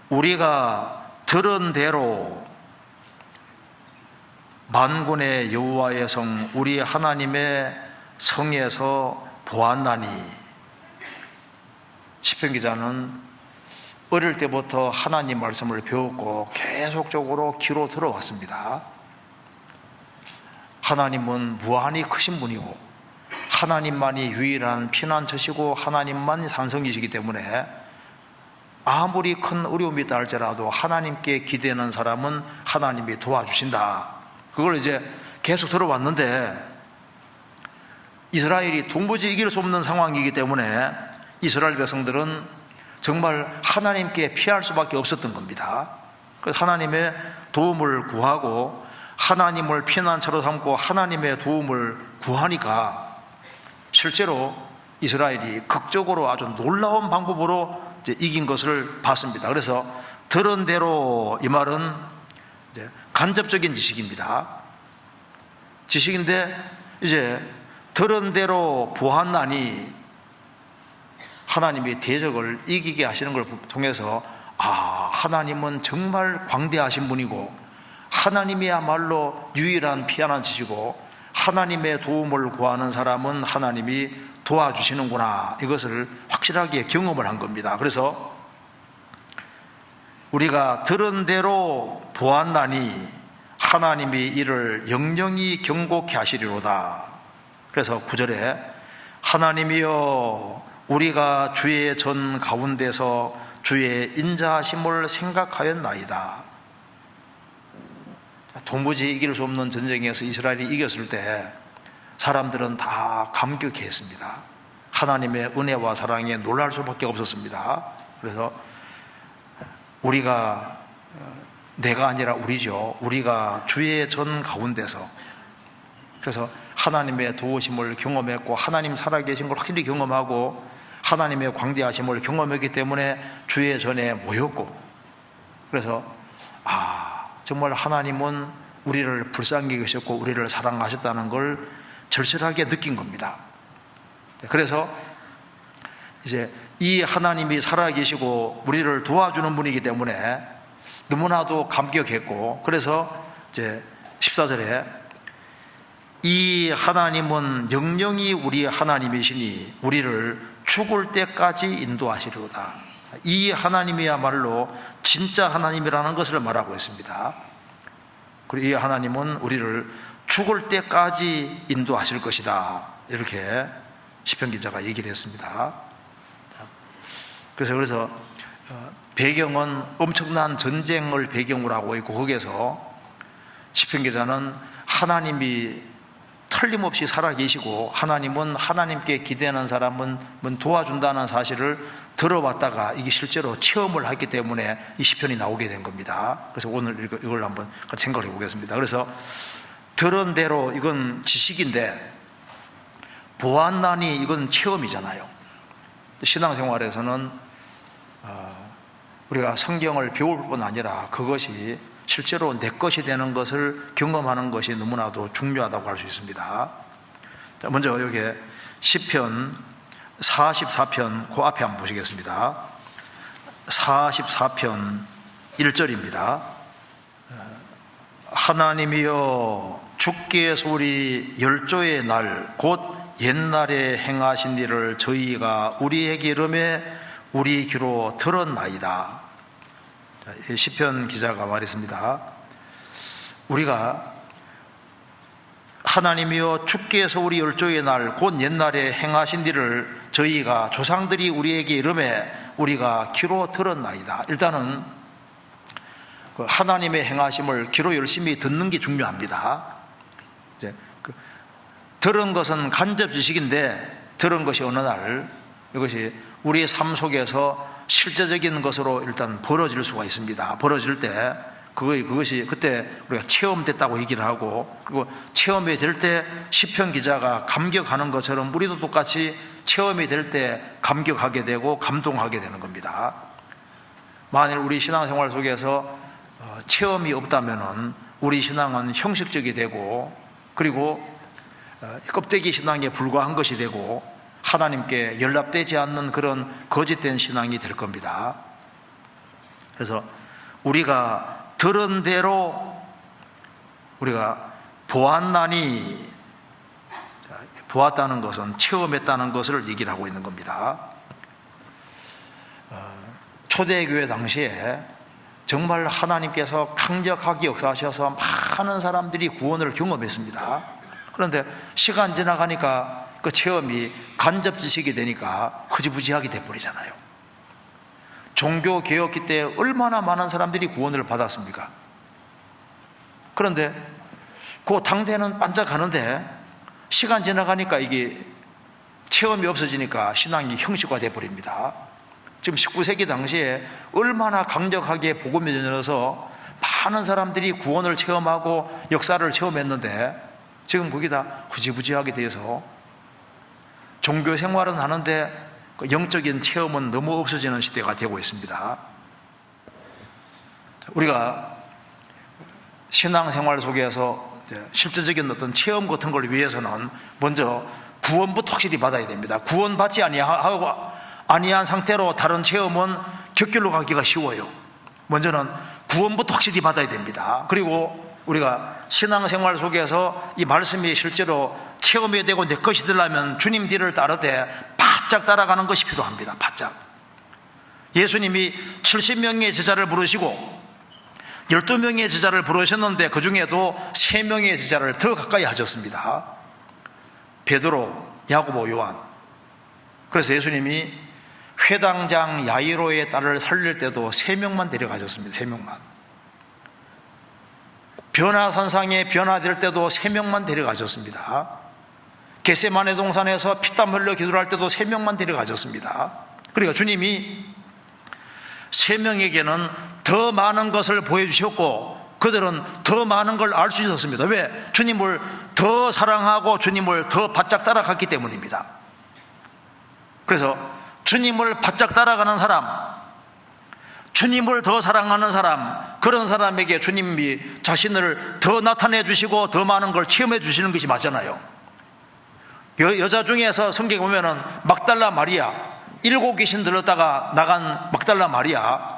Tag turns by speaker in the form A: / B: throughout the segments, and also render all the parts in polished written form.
A: 우리가 들은 대로 만군의 여호와의 성 우리 하나님의 성에서 보았나니. 시편 기자는 어릴 때부터 하나님 말씀을 배웠고 계속적으로 귀로 들어왔습니다. 하나님은 무한히 크신 분이고 하나님만이 유일한 피난처시고 하나님만 산성이시기 때문에 아무리 큰 어려움이 있다 할지라도 하나님께 기대는 사람은 하나님이 도와주신다. 그걸 이제 계속 들어왔는데 이스라엘이 도무지 이길 수 없는 상황이기 때문에 이스라엘 백성들은 정말 하나님께 피할 수밖에 없었던 겁니다. 그래서 하나님의 도움을 구하고 하나님을 피난처로 삼고 하나님의 도움을 구하니까 실제로 이스라엘이 극적으로 아주 놀라운 방법으로 이제 이긴 것을 봤습니다. 그래서 들은 대로 이 말은 이제 간접적인 지식입니다. 지식인데 이제 들은 대로 보았나니 하나님이 대적을 이기게 하시는 걸 통해서 하나님은 정말 광대하신 분이고 하나님이야말로 유일한 피난처시고 하나님의 도움을 구하는 사람은 하나님이 도와주시는구나, 이것을 확실하게 경험을 한 겁니다. 그래서 우리가 들은 대로 보았나니 하나님이 이를 영영히 경고케 하시리로다. 그래서 9절에 하나님이여 우리가 주의 전 가운데서 주의 인자하심을 생각하였나이다. 도무지 이길 수 없는 전쟁에서 이스라엘이 이겼을 때 사람들은 다 감격했습니다. 하나님의 은혜와 사랑에 놀랄 수밖에 없었습니다. 그래서 우리가, 내가 아니라 우리죠, 우리가 주의 전 가운데서, 그래서 하나님의 도우심을 경험했고 하나님 살아계신 걸 확실히 경험하고 하나님의 광대하심을 경험했기 때문에 주의 전에 모였고, 그래서 정말 하나님은 우리를 불쌍히 여기셨고 우리를 사랑하셨다는 걸 절실하게 느낀 겁니다. 그래서 이제 이 하나님이 살아계시고 우리를 도와주는 분이기 때문에 너무나도 감격했고, 그래서 이제 14절에 이 하나님은 영영히 우리 하나님이시니 우리를 죽을 때까지 인도하시리로다. 이 하나님이야말로 진짜 하나님이라는 것을 말하고 있습니다. 그리고 이 하나님은 우리를 죽을 때까지 인도하실 것이다, 이렇게 시편 기자가 얘기를 했습니다. 그래서 배경은 엄청난 전쟁을 배경으로 하고 있고, 거기에서 시편 기자는 하나님이 틀림없이 살아계시고 하나님은 하나님께 기대하는 사람은 도와준다는 사실을 들어봤다가 이게 실제로 체험을 했기 때문에 이 시편이 나오게 된 겁니다. 그래서 오늘 이걸 한번 같이 생각해 보겠습니다. 그래서 들은 대로 이건 지식인데 보았나니 이건 체험이잖아요. 신앙생활에서는 우리가 성경을 배울 뿐 아니라 그것이 실제로 내 것이 되는 것을 경험하는 것이 너무나도 중요하다고 할 수 있습니다. 먼저 여기 시편 44편 그 앞에 한번 보시겠습니다. 44편 1절입니다. 하나님이여 주께 소리 열조의 날 곧 옛날에 행하신 일을 저희가 우리에게 이르매 우리 귀로 들었나이다. 시편 기자가 말했습니다. 우리가 하나님이여 주께서 우리 열조의 날 곧 옛날에 행하신 일을 저희가 조상들이 우리에게 이르매 우리가 귀로 들었나이다. 일단은 하나님의 행하심을 귀로 열심히 듣는 게 중요합니다. 이제 들은 것은 간접 지식인데 들은 것이 어느 날 이것이 우리의 삶 속에서 실제적인 것으로 일단 벌어질 수가 있습니다. 벌어질 때 그것이 그때 우리가 체험됐다고 얘기를 하고, 그리고 체험이 될 때 시편 기자가 감격하는 것처럼 우리도 똑같이 체험이 될 때 감격하게 되고 감동하게 되는 겁니다. 만일 우리 신앙생활 속에서 체험이 없다면은 우리 신앙은 형식적이 되고, 그리고 껍데기 신앙에 불과한 것이 되고 하나님께 연락되지 않는 그런 거짓된 신앙이 될 겁니다. 그래서 우리가 들은 대로 우리가 보았다는 것은 체험했다는 것을 얘기를 하고 있는 겁니다. 초대교회 당시에 정말 하나님께서 강력하게 역사하셔서 많은 사람들이 구원을 경험했습니다. 그런데 시간 지나가니까 그 체험이 간접 지식이 되니까 흐지부지하게 돼버리잖아요. 종교개혁기 때 얼마나 많은 사람들이 구원을 받았습니까? 그런데 그 당대는 반짝하는데 시간 지나가니까 이게 체험이 없어지니까 신앙이 형식화돼 버립니다. 지금 19세기 당시에 얼마나 강력하게 복음이 전해져서 많은 사람들이 구원을 체험하고 역사를 체험했는데 지금 거기다 흐지부지하게 돼서 종교 생활은 하는데 영적인 체험은 너무 없어지는 시대가 되고 있습니다. 우리가 신앙생활 속에서 실질적인 어떤 체험 같은 걸 위해서는 먼저 구원부터 확실히 받아야 됩니다. 구원받지 아니한 상태로 다른 체험은 곁길로 가기가 쉬워요. 먼저는 구원부터 확실히 받아야 됩니다. 그리고 우리가 신앙생활 속에서 이 말씀이 실제로 체험이 되고 내 것이 되려면 주님 뒤를 따르되 바짝 따라가는 것이 필요합니다. 바짝. 예수님이 70명의 제자를 부르시고 12명의 제자를 부르셨는데 그 중에도 3명의 제자를 더 가까이 하셨습니다. 베드로, 야고보, 요한. 그래서 예수님이 회당장 야이로의 딸을 살릴 때도 3명만 데려가셨습니다. 3명만. 변화산상에 변화될 때도 3명만 데려가셨습니다. 겟세마네 동산에서 피땀 흘려 기도를 할 때도 3명만 데려가셨습니다. 그러니까 주님이 3명에게는 더 많은 것을 보여주셨고 그들은 더 많은 걸 알 수 있었습니다. 왜? 주님을 더 사랑하고 주님을 더 바짝 따라갔기 때문입니다. 그래서 주님을 바짝 따라가는 사람, 주님을 더 사랑하는 사람, 그런 사람에게 주님이 자신을 더 나타내 주시고 더 많은 걸 체험해 주시는 것이 맞잖아요. 여자 중에서 성경에 보면은 막달라 마리아, 7 귀신 들었다가 나간 막달라 마리아,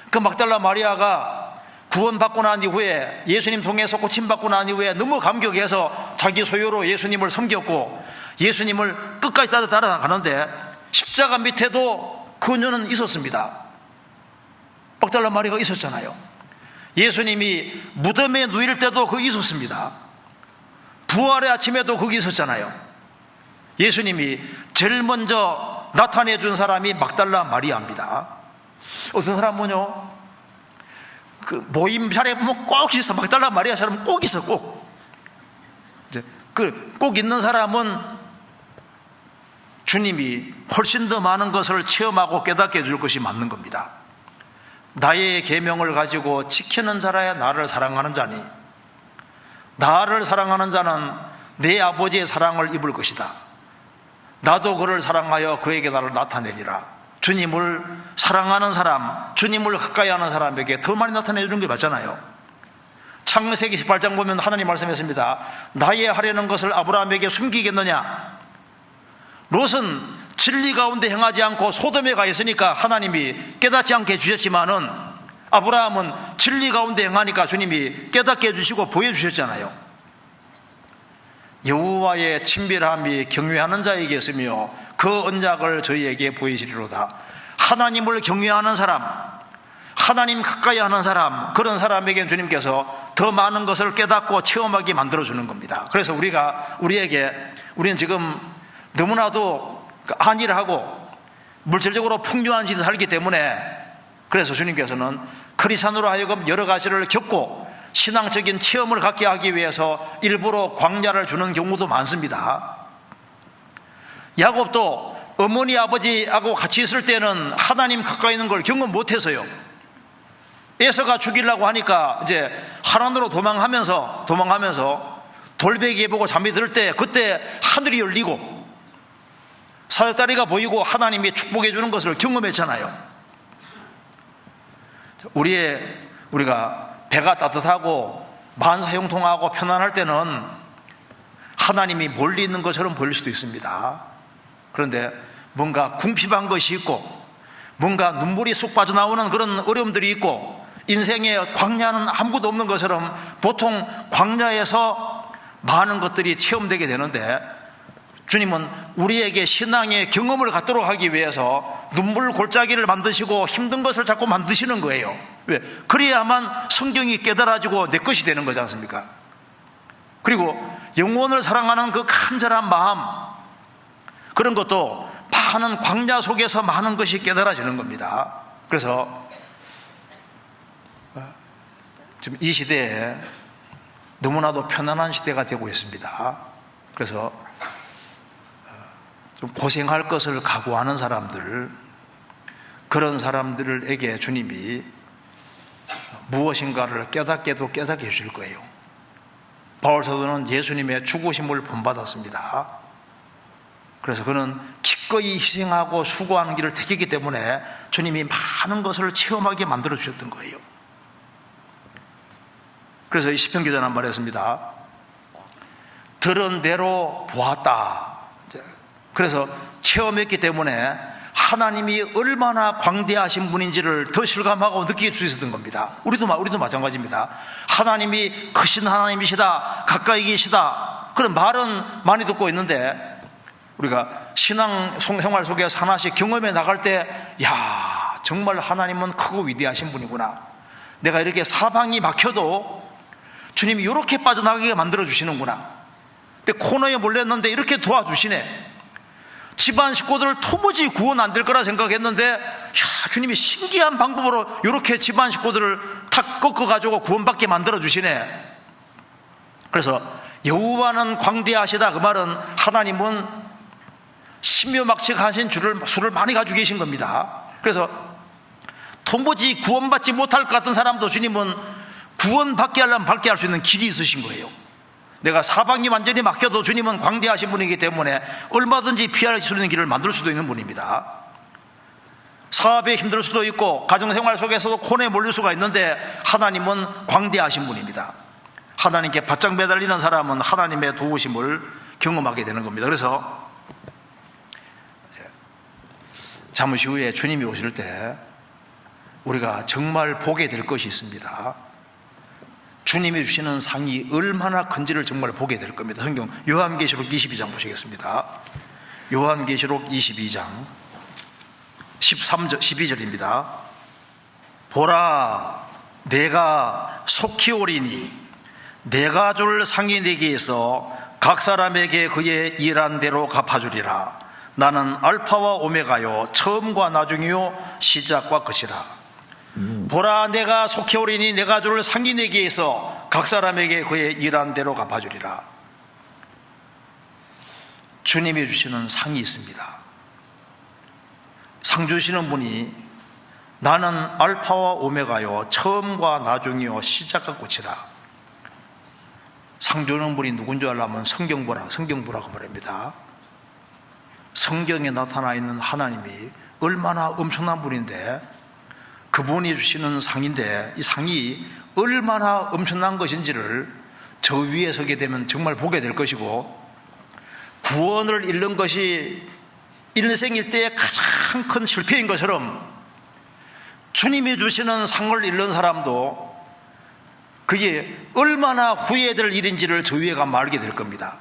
A: 그 막달라 마리아가 구원받고 난 이후에 예수님 통해서 고침받고 난 이후에 너무 감격해서 자기 소유로 예수님을 섬겼고 예수님을 끝까지 따라가는데 십자가 밑에도 그녀는 있었습니다. 막달라 마리아가 있었잖아요. 예수님이 무덤에 누일 때도 거기 있었습니다. 부활의 아침에도 거기 있었잖아요. 예수님이 제일 먼저 나타내 준 사람이 막달라 마리아입니다. 어떤 사람은요, 그 모임 자리에 보면 꼭 있어. 막달라 마리아처럼 꼭 있어. 꼭. 꼭 있는 사람은 주님이 훨씬 더 많은 것을 체험하고 깨닫게 해줄 것이 맞는 겁니다. 나의 계명을 가지고 지키는 자라야 나를 사랑하는 자니 나를 사랑하는 자는 내 아버지의 사랑을 입을 것이다. 나도 그를 사랑하여 그에게 나를 나타내리라. 주님을 사랑하는 사람, 주님을 가까이 하는 사람에게 더 많이 나타내 주는 게 맞잖아요. 창세기 18장 보면 하나님 말씀했습니다. 나의 하려는 것을 아브라함에게 숨기겠느냐. 롯은 진리 가운데 행하지 않고 소돔에 가 있으니까 하나님이 깨닫지 않게 해주셨지만은 아브라함은 진리 가운데 행하니까 주님이 깨닫게 해주시고 보여주셨잖아요. 여호와의 친밀함이 경외하는 자에게 있으며 그 언약을 저희에게 보이시리로다. 하나님을 경외하는 사람, 하나님 가까이 하는 사람, 그런 사람에게 주님께서 더 많은 것을 깨닫고 체험하게 만들어주는 겁니다. 그래서 우리는 지금 너무나도 안일하고 물질적으로 풍요한 짓을 살기 때문에 그래서 주님께서는 크리스찬으로 하여금 여러 가지를 겪고 신앙적인 체험을 갖게 하기 위해서 일부러 광야를 주는 경우도 많습니다. 야곱도 어머니 아버지하고 같이 있을 때는 하나님 가까이 있는 걸 경험 못해서요. 에서가 죽이려고 하니까 이제 하란으로 도망하면서 돌베개 보고 잠이 들 때 그때 하늘이 열리고 사다리가 보이고 하나님이 축복해 주는 것을 경험했잖아요. 우리가 배가 따뜻하고 만사형통하고 편안할 때는 하나님이 멀리 있는 것처럼 보일 수도 있습니다. 그런데 뭔가 궁핍한 것이 있고 뭔가 눈물이 쑥 빠져나오는 그런 어려움들이 있고 인생의 광야는 아무것도 없는 것처럼 보통 광야에서 많은 것들이 체험되게 되는데 주님은 우리에게 신앙의 경험을 갖도록 하기 위해서 눈물 골짜기를 만드시고 힘든 것을 자꾸 만드시는 거예요. 왜? 그래야만 성경이 깨달아지고 내 것이 되는 거지 않습니까? 그리고 영혼을 사랑하는 그 간절한 마음, 그런 것도 많은 광야 속에서 많은 것이 깨달아지는 겁니다. 그래서 지금 이 시대에 너무나도 편안한 시대가 되고 있습니다. 그래서 좀 고생할 것을 각오하는 사람들, 그런 사람들에게 주님이 무엇인가를 깨닫게도 깨닫게 해주실 거예요. 바울 사도는 예수님의 죽으심을 본받았습니다. 그래서 그는 기꺼이 희생하고 수고하는 길을 택했기 때문에 주님이 많은 것을 체험하게 만들어 주셨던 거예요. 그래서 이 시편 기자는 말했습니다. 들은 대로 보았다. 그래서 체험했기 때문에 하나님이 얼마나 광대하신 분인지를 더 실감하고 느낄 수 있었던 겁니다. 우리도 마찬가지입니다. 하나님이 크신 하나님이시다, 가까이 계시다, 그런 말은 많이 듣고 있는데 우리가 신앙 생활 속에서 하나씩 경험해 나갈 때, 야, 정말 하나님은 크고 위대하신 분이구나. 내가 이렇게 사방이 막혀도 주님이 이렇게 빠져나가게 만들어 주시는구나. 근데 코너에 몰렸는데 이렇게 도와주시네. 집안 식구들을 도무지 구원 안 될 거라 생각했는데, 야, 주님이 신기한 방법으로 이렇게 집안 식구들을 탁 꺾어가지고 구원받게 만들어 주시네. 그래서 여호와는 광대하시다, 그 말은 하나님은 신묘막측하신 수를 많이 가지고 계신 겁니다. 그래서 도무지 구원받지 못할 것 같은 사람도 주님은 구원받게 하려면 받게 할 수 있는 길이 있으신 거예요. 내가 사방이 완전히 막혀도 주님은 광대하신 분이기 때문에 얼마든지 피할 수 있는 길을 만들 수도 있는 분입니다. 사업에 힘들 수도 있고 가정생활 속에서도 코너에 몰릴 수가 있는데 하나님은 광대하신 분입니다. 하나님께 바짝 매달리는 사람은 하나님의 도우심을 경험하게 되는 겁니다. 그래서 잠시 후에 주님이 오실 때 우리가 정말 보게 될 것이 있습니다. 주님이 주시는 상이 얼마나 큰지를 정말 보게 될 겁니다. 성경 요한계시록 22장 보시겠습니다. 요한계시록 22장 12절입니다. 보라, 내가 속히 오리니 내가 줄 상이 내게에서 각 사람에게 그의 일한 대로 갚아주리라. 나는 알파와 오메가요, 처음과 나중이요, 시작과 끝이라. 보라, 내가 속히 오리니 내가 줄 상이 내게에서 각 사람에게 그의 일한 대로 갚아주리라. 주님이 주시는 상이 있습니다. 상 주시는 분이 나는 알파와 오메가요, 처음과 나중이요, 시작과 끝이라. 상 주는 분이 누군지 알려면 성경 보라고 말합니다. 성경에 나타나 있는 하나님이 얼마나 엄청난 분인데, 그분이 주시는 상인데 이 상이 얼마나 엄청난 것인지를 저 위에 서게 되면 정말 보게 될 것이고, 구원을 잃는 것이 일생 일대의 가장 큰 실패인 것처럼 주님이 주시는 상을 잃는 사람도 그게 얼마나 후회될 일인지를 저 위에 가면 알게 될 겁니다.